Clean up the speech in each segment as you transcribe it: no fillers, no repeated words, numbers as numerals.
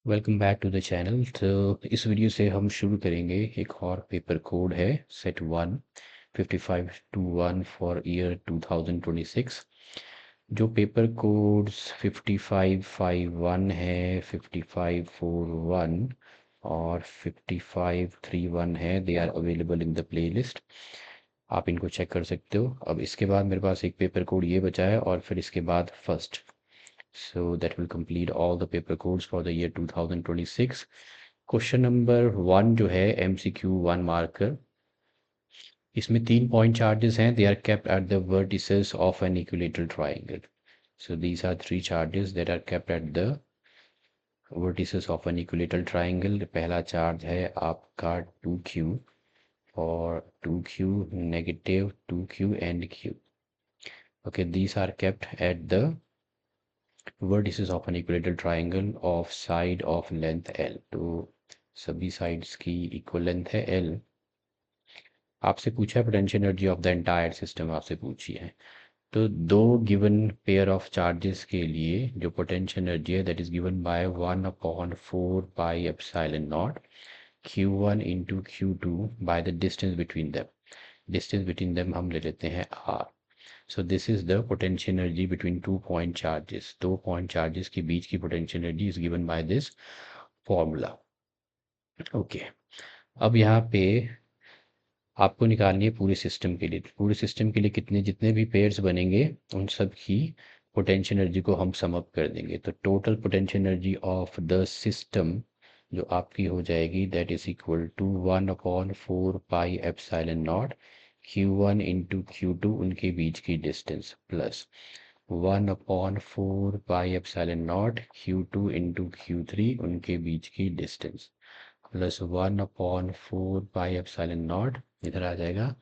Welcome back to the channel. तो इस video से हम शुरू करेंगे। एक और पेपर कोड है सेट 1 5521 फॉर ईयर 2026। जो पेपर कोड्स 5551 है, 5541 और 5531 है, they are available in the playlist. आप इनको चेक कर सकते हो। अब इसके बाद मेरे पास एक पेपर कोड ये बचा है और फिर इसके बाद first. So that will complete all the paper codes for the year 2026. Question number 1 जो है MCQ 1 मार्कर, इसमें 3 पॉइंट चार्जेस हैं. They are kept at the vertices of an equilateral triangle. So these are 3 charges that are kept at the vertices of an equilateral triangle. पहला charge है आपका 2Q और 2Q negative 2Q and Q. Okay, these are kept at the vertices of an equilateral triangle of side of length L. तो सभी sides की equal length है L. आपसे पूछा है potential energy of the entire system, आपसे पूछी है. तो दो गिवन पेयर ऑफ चार्जेस के लिए जो पोटेंशियल एनर्जी है that is given by 1/4 pi epsilon naught Q1 into Q2 by the distance between them. Distance between them हम ले लेते हैं R. So this is the potential energy between 2 point charges. 2 point charges के बीच की potential energy is given by this formula. Okay. अब यहाँ पे आपको निकालनी है पूरे सिस्टम के लिए. पूरे सिस्टम के लिए कितने जितने भी पेयर्स बनेंगे उन सब की पोटेंशियल एनर्जी को हम सम अप कर देंगे. तो total potential energy of the system जो आपकी हो जाएगी that is equal to 1/4 pi epsilon naught Q1 into Q2 उनके बीच की distance plus 1/4 pi epsilon naught Q2 into Q3 उनके बीच की distance plus 1/4 pi epsilon naught इधर आ जाएगा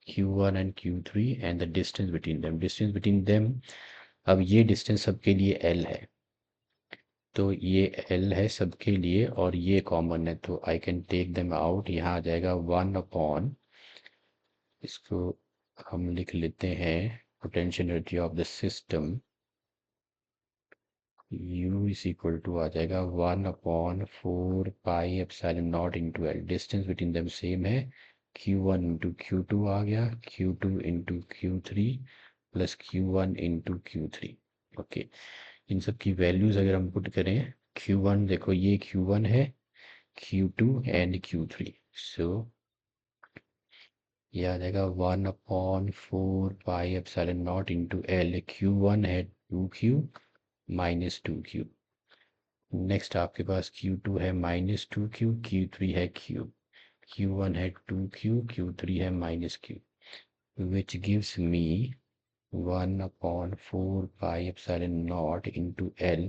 Q1 and Q3 and the distance between them. Distance between them, अब ये डिस्टेंस सबके लिए L है, तो ये L है सबके लिए और ये कॉमन है तो I can take them out. यहाँ आ जाएगा 1 इसको हम लिख लेते हैं potential energy of the system U is equal to आ जाएगा 1/4 pi epsilon naught into L. Distance between them same है. Q1 इंटू Q2 आ गया, Q2 इंटू Q3 प्लस Q1 इंटू Q3. ओके, इन सब की वैल्यूज अगर हम पुट करें, Q1 देखो ये Q1 है, Q2 एंड Q3. सो ये आ जाएगा 1/4 pi epsilon naught into L. Q1 है 2Q माइनस 2Q. नेक्स्ट आपके पास Q2 है -2Q, Q3 है Q, Q1 है 2Q, Q3 है -Q, which gives me 1/4 pi epsilon naught into L.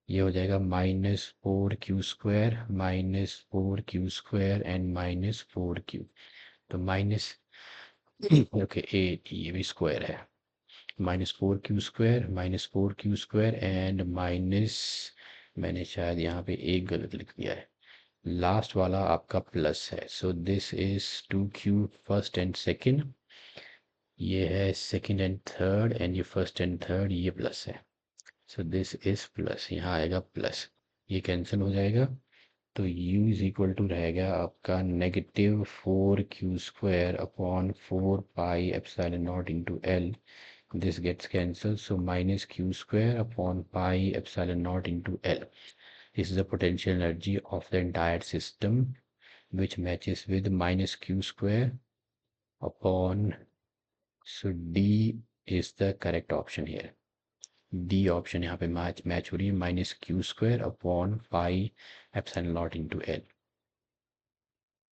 ये हो जाएगा -4Q² -4Q² एंड -4Q. तो माइनस ओके ये भी स्क्वायर है. -4Q² -4Q² एंड माइनस, मैंने शायद यहाँ पे एक गलत लिख दिया है, लास्ट वाला आपका प्लस है. So this is 2Q first and second, ये है सेकंड एंड थर्ड एंड ये फर्स्ट एंड थर्ड, ये प्लस है. सो दिस इज प्लस, यहाँ आएगा प्लस, ये कैंसिल हो जाएगा. तो U इज इक्वल टू रहेगा आपका -4Q² upon 4 pi epsilon naught into L. this gets cancelled, so -Q² upon pi epsilon naught into L. This is the potential energy of the entire system, which matches with -Q² upon, so D is the correct option here. D option यहाँ पे match हो रही है, -Q² upon pi epsilon naught into L.